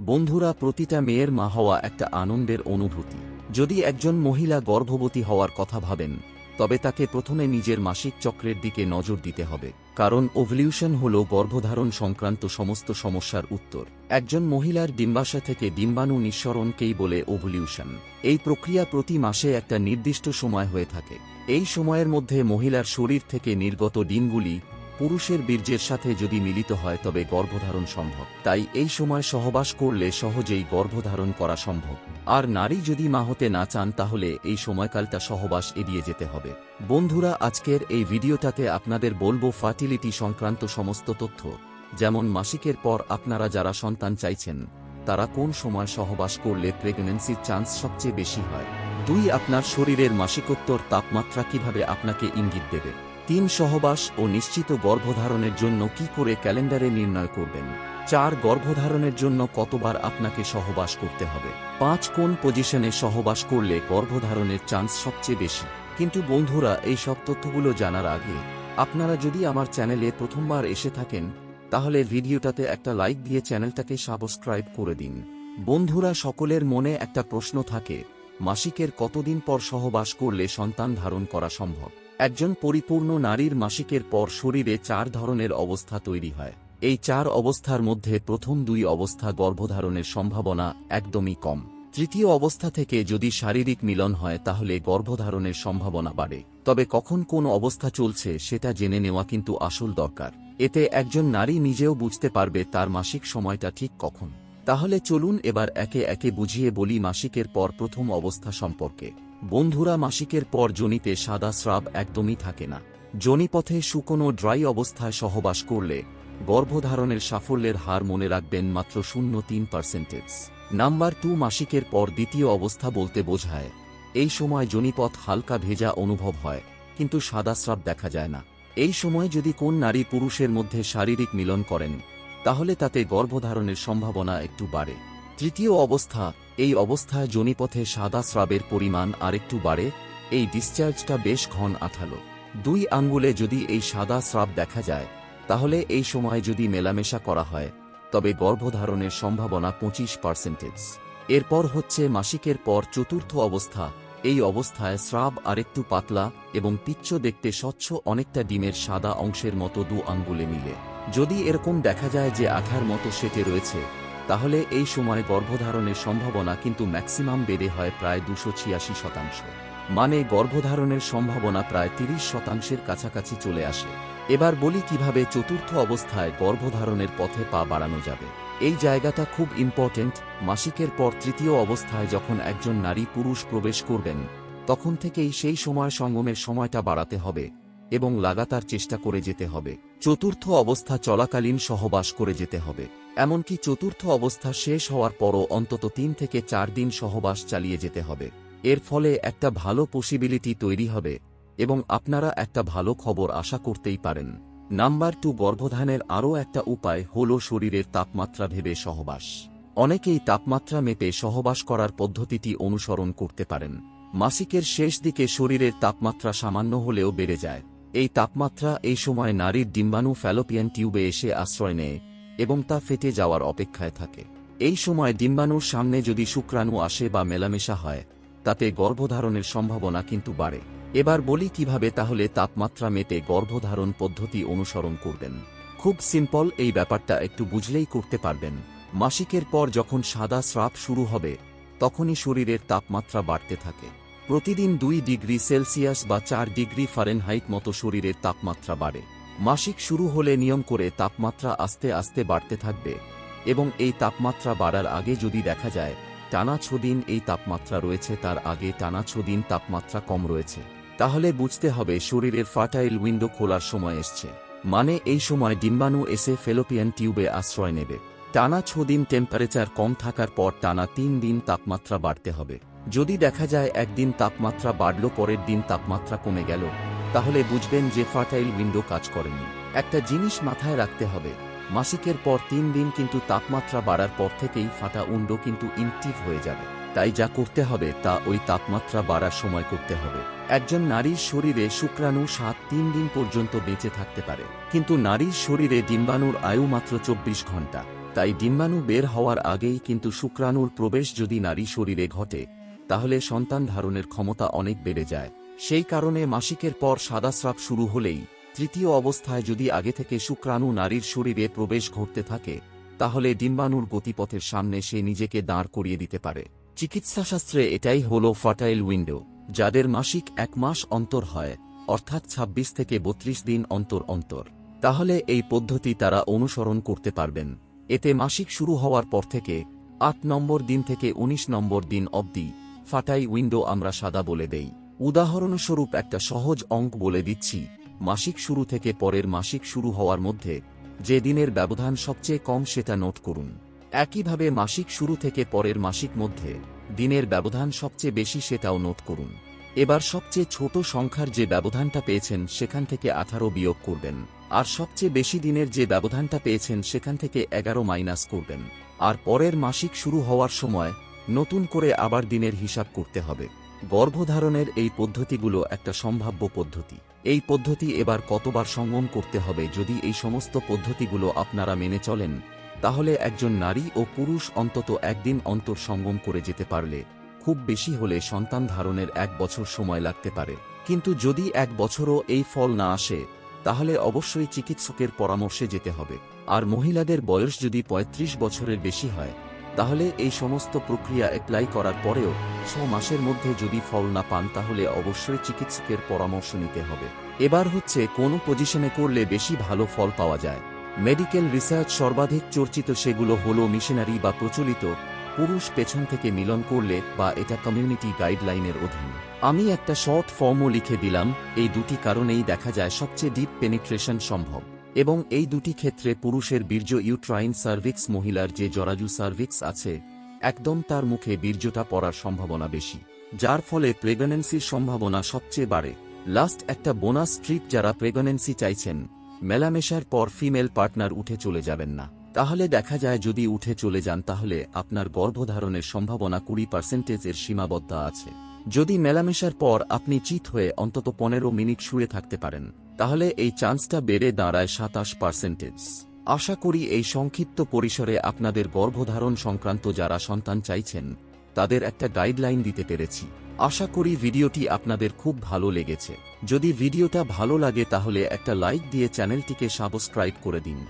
বন্ধুরা, প্রতিটা মেয়ের মা হওয়া একটা আনন্দের অনুভূতি। যদি একজন মহিলা গর্ভবতী হওয়ার কথা ভাবেন, তবে তাকে প্রথমে নিজের মাসিক চক্রের দিকে নজর দিতে হবে, কারণ ওভলিউশন হল গর্ভধারণ সংক্রান্ত সমস্ত সমস্যার উত্তর। একজন মহিলার ডিম্বাশয় থেকে ডিম্বাণু নিঃসরণকেই বলে ওভলিউশন। এই প্রক্রিয়া প্রতি মাসে একটা নির্দিষ্ট সময় হয়ে থাকে। এই সময়ের মধ্যে মহিলার শরীর থেকে নির্গত ডিমগুলি পুরুষের বীর্যের সাথে যদি মিলিত হয় তবে গর্ভধারণ সম্ভব। তাই এই সময় সহবাস করলে সহজেই গর্ভধারণ করা সম্ভব। আর নারী যদি মা হতে না চান তাহলে এই সময়কালটা সহবাস এড়িয়ে যেতে হবে। বন্ধুরা, আজকের এই ভিডিওটাতে আপনাদের বলবো ফার্টিলিটি সংক্রান্ত সমস্ত তথ্য, যেমন মাসিকের পর আপনারা যারা সন্তান চাইছেন তারা কোন সময় সহবাস করলে প্রেগন্যান্সির চান্স সবচেয়ে বেশি হয়। 2. আপনার শরীরের মাসিকোত্তর তাপমাত্রা কিভাবে আপনাকে ইঙ্গিত দেবে। 3. সহবাস ও নিশ্চিত গর্ভধারণের জন্য কি করে ক্যালেন্ডারে নির্ণয় করবেন। 4. গর্ভধারণের জন্য কতবার আপনাকে সহবাস করতে হবে। 5. কোন পজিশনে সহবাস করলে গর্ভধারণের চান্স সবচেয়ে বেশি। কিন্তু বন্ধুরা, এই সব তথ্যগুলো জানার আগে আপনারা যদি আমার চ্যানেলে প্রথমবার এসে থাকেন তাহলে ভিডিওটাতে একটা লাইক দিয়ে চ্যানেলটাকে সাবস্ক্রাইব করে দিন। বন্ধুরা, সকলের মনে একটা প্রশ্ন থাকে, মাসিকের কতদিন পর সহবাস করলে সন্তান ধারণ করা সম্ভব। একজন পরিপূর্ণ নারীর মাসিকের পর শরীরে 4 ধরনের অবস্থা তৈরি হয়। এই 4 অবস্থার মধ্যে প্রথম 2 অবস্থা গর্ভধারণের সম্ভাবনা একদমই কম। তৃতীয় অবস্থা থেকে যদি শারীরিক মিলন হয় তাহলে গর্ভধারণের সম্ভাবনা বাড়ে। তবে কখন কোন অবস্থা চলছে সেটা জেনে নেওয়া কিন্তু আসল দরকার। এতে একজন নারী নিজেও বুঝতে পারবে তার মাসিক সময়টা ঠিক কখন। তাহলে চলুন এবার একে একে বুঝিয়ে বলি মাসিকের পর প্রথম অবস্থা সম্পর্কে। বন্ধুরা, মাসিকের পর যোনিতে সাদা স্রাব একদমই থাকে না। যোনিপথে শুকনো ড্রাই অবস্থায় সহবাস করলে গর্ভধারণের সাফল্যের হার মনে রাখবেন মাত্র 0.3%। নাম্বার 2, মাসিকের পর দ্বিতীয় অবস্থা বলতে বোঝায় এই সময় যোনিপথ হালকা ভেজা অনুভব হয়, কিন্তু সাদা স্রাব দেখা যায় না। এই সময় যদি কোন নারী পুরুষের মধ্যে শারীরিক মিলন করেন তাহলে তাতে গর্ভধারণের সম্ভাবনা একটু বাড়ে। তৃতীয় অবস্থা, এই অবস্থায় যোনিপথে সাদা স্রাবের পরিমাণ আরেকটু বাড়ে। এই ডিসচার্জটা বেশ ঘন আঠালো। 2 আঙ্গুলে যদি এই সাদা স্রাব দেখা যায় তাহলে এই সময় যদি মেলামেশা করা হয় তবে গর্ভধারণের সম্ভাবনা 25%। এরপর হচ্ছে মাসিকের পর চতুর্থ অবস্থা। এই অবস্থায় স্রাব আরেকটু পাতলা এবং পিচ্চ দেখতে স্বচ্ছ, অনেকটা ডিমের সাদা অংশের মতো 2 আঙ্গুলে মিলে। যদি এরকম দেখা যায় যে আঠার মতো সেটে রয়েছে তাহলে এই সময় গর্ভধারণের সম্ভাবনা কিন্তু ম্যাক্সিমাম বেড়ে হয় প্রায় 286%। মানে গর্ভধারণের সম্ভাবনা প্রায় 30%-এর কাছাকাছি চলে আসে। এবার বলি কিভাবে চতুর্থ অবস্থায় গর্ভধারণের পথে পা বাড়ানো যাবে। এই জায়গাটা খুব ইম্পর্টেন্ট। মাসিকের পর তৃতীয় অবস্থায় যখন একজন নারী পুরুষ প্রবেশ করবেন তখন থেকেই সেই সময় সঙ্গমের সময়টা বাড়াতে হবে এবং লাগাতার চেষ্টা করে যেতে হবে। চতুর্থ অবস্থা চলাকালীন সহবাস করে যেতে হবে। এমনকি চতুর্থ অবস্থা শেষ হওয়ার পরও অন্তত 3 থেকে 4 দিন সহবাস চালিয়ে যেতে হবে। এর ফলে একটা ভালো পসিবিলিটি তৈরি হবে এবং আপনারা একটা ভালো খবর আশা করতেই পারেন। নাম্বার 2, গর্ভধারণের আরও একটা উপায় হল শরীরের তাপমাত্রা ভেবে সহবাস। অনেকেই তাপমাত্রা মেপে সহবাস করার পদ্ধতিটি অনুসরণ করতে পারেন। মাসিকের শেষ দিকে শরীরের তাপমাত্রা সামান্য হলেও বেড়ে যায়। এই তাপমাত্রা এই সময় নারীর ডিম্বাণু ফ্যালোপিয়ান টিউবে এসে আশ্রয় নেয় এবং তা ফেটে যাওয়ার অপেক্ষায় থাকে। এই সময় ডিম্বাণুর সামনে যদি শুক্রাণু আসে বা মেলামেশা হয় তাতে গর্ভধারণের সম্ভাবনা কিন্তু বাড়ে। এবার বলি কিভাবে তাহলে তাপমাত্রা মেপে গর্ভধারণ পদ্ধতি অনুসরণ করবেন। খুব সিম্পল, এই ব্যাপারটা একটু বুঝলেই করতে পারবেন। মাসিকের পর যখন সাদা স্রাব শুরু হবে তখনই শরীরের তাপমাত্রা বাড়তে থাকে। প্রতিদিন 2 ডিগ্রি সেলসিয়াস বা 4 ডিগ্রি ফারেনহাইট মতো শরীরের তাপমাত্রা বাড়ে। মাসিক শুরু হলে নিয়ম করে তাপমাত্রা আস্তে আস্তে বাড়তে থাকবে এবং এই তাপমাত্রা বাড়ার আগে যদি দেখা যায় টানা 6 দিন এই তাপমাত্রা রয়েছে, তার আগে টানা 6 দিন তাপমাত্রা কম রয়েছে, তাহলে বুঝতে হবে শরীরের ফার্টাইল উইন্ডো খোলার সময় এসছে। মানে এই সময় ডিম্বাণু এসে ফ্যালোপিয়ান টিউবে আশ্রয় নেবে। টানা 6 দিন টেম্পারেচার কম থাকার পর টানা 3 দিন তাপমাত্রা বাড়তে হবে। যদি দেখা যায় একদিন তাপমাত্রা বাড়ল পরের দিন তাপমাত্রা কমে গেল তাহলে বুঝবেন যে ফার্টাইল উইন্ডো কাজ করেনি। একটা জিনিস মাথায় রাখতে হবে, মাসিকের পর 3 দিন কিন্তু তাপমাত্রা বাড়ার পর থেকেই ফাটা উইন্ডো কিন্তু ইনঅ্যাক্টিভ হয়ে যাবে। তাই যা করতে হবে তা ওই তাপমাত্রা বাড়ার সময় করতে হবে। একজন নারীর শরীরে শুক্রাণু 3 দিন পর্যন্ত বেঁচে থাকতে পারে, কিন্তু নারীর শরীরে ডিম্বাণুর আয়ু মাত্র 24 ঘন্টা। তাই ডিম্বাণু বের হওয়ার আগেই কিন্তু শুক্রাণুর প্রবেশ যদি নারী শরীরে ঘটে তাহলে সন্তান ধারণের ক্ষমতা অনেক বেড়ে যায়। সেই কারণে মাসিকের পর সাদাস্রাব শুরু হলেই তৃতীয় অবস্থায় যদি আগে থেকে শুক্রাণু নারীর শরীরে প্রবেশ ঘটতে থাকে তাহলে ডিম্বাণুর গতিপথের সামনে সে নিজেকে দাঁড় করিয়ে দিতে পারে। চিকিৎসাশাস্ত্রে এটাই হলো ফার্টাইল উইন্ডো। যাদের মাসিক 1 মাস অন্তর হয়, অর্থাৎ 26 থেকে 32 দিন অন্তর অন্তর, তাহলে এই পদ্ধতি তারা অনুসরণ করতে পারবেন। এতে মাসিক শুরু হওয়ার পর থেকে 8 নম্বর দিন থেকে 19 নম্বর দিন অবধি ফার্টাইল উইন্ডো আমরা সাদা বলে দেই। উদাহরণস্বরূপ একটা সহজ অঙ্ক বলে দিচ্ছি। মাসিক শুরু থেকে পরের মাসিক শুরু হওয়ার মধ্যে যে দিনের ব্যবধান সবচেয়ে কম সেটা নোট করুন। একইভাবে মাসিক শুরু থেকে পরের মাসিক মধ্যে দিনের ব্যবধান সবচেয়ে বেশি সেটাও নোট করুন। এবার সবচেয়ে ছোট সংখ্যার যে ব্যবধানটা পেয়েছেন সেখান থেকে 18 বিয়োগ করবেন, আর সবচেয়ে বেশি দিনের যে ব্যবধানটা পেয়েছেন সেখান থেকে 11 মাইনাস করবেন। আর পরের মাসিক শুরু হওয়ার সময় নতুন করে আবার দিনের হিসাব করতে হবে। গর্ভধারণের এই পদ্ধতিগুলো একটা সম্ভাব্য পদ্ধতি। এই পদ্ধতি এবার কতবার সঙ্গম করতে হবে, যদি এই সমস্ত পদ্ধতিগুলো আপনারা মেনে চলেন তাহলে একজন নারী ও পুরুষ অন্তত একদিন অন্তর সঙ্গম করে যেতে পারলে খুব বেশি হলে সন্তান ধারণের 1 বছর সময় লাগতে পারে। কিন্তু যদি 1 বছরও এই ফল না আসে তাহলে অবশ্যই চিকিৎসকের পরামর্শে যেতে হবে। আর মহিলাদের বয়স যদি 35 বছরের বেশি হয় তাহলে এই সমস্ত প্রক্রিয়া অ্যাপ্লাই করার পরেও 6 মাসের মধ্যে যদি ফল না পান তাহলে অবশ্যই চিকিৎসকের পরামর্শ নিতে হবে। এবার হচ্ছে কোন পজিশনে করলে বেশি ভালো ফল পাওয়া যায়। মেডিকেল রিসার্চ সর্বাধিক চর্চিত সেগুলো হলো মিশনারি বা প্রচলিত, পুরুষ পেছন থেকে মিলন করলে, বা এটা কমিউনিটি গাইডলাইনের অধীন। আমি একটা শর্ট ফর্মও লিখে দিলাম। এই দুটি কারণেই দেখা যায় সবচেয়ে ডিপ পেনিট্রেশন সম্ভব, এবং এই দুটি ক্ষেত্রে পুরুষের বীর্য ইউট্রাইন সার্ভিক্স, মহিলার যে জরাজু সার্ভিক্স আছে একদম তার মুখে বীর্যটা পড়ার সম্ভাবনা বেশি, যার ফলে প্রেগন্যান্সির সম্ভাবনা সবচেয়ে বাড়ে। লাস্ট একটা বোনাস ট্রিপ, যারা প্রেগন্যান্সি চাইছেন মেলামেশার পর ফিমেল পার্টনার উঠে চলে যাবেন না। তাহলে দেখা যায় যদি উঠে চলে যান তাহলে আপনার গর্ভধারণের সম্ভাবনা 20% সীমাবদ্ধ আছে। যদি মেলামেশার পর আপনি চিত হয়ে অন্তত 15 মিনিট শুয়ে থাকতে পারেন তাহলে এই চান্সটা বেড়ে দাঁড়ায় 27%। আশা করি এই সংক্ষিপ্ত পরিসরে আপনাদের গর্ভধারণ সংক্রান্ত যারা সন্তান চাইছেন তাদের একটা গাইডলাইন দিতে পেরেছি। আশা করি ভিডিওটি আপনাদের খুব ভালো লেগেছে। যদি ভিডিওটা ভালো লাগে তাহলে একটা লাইক দিয়ে চ্যানেলটিকে সাবস্ক্রাইব করে দিন।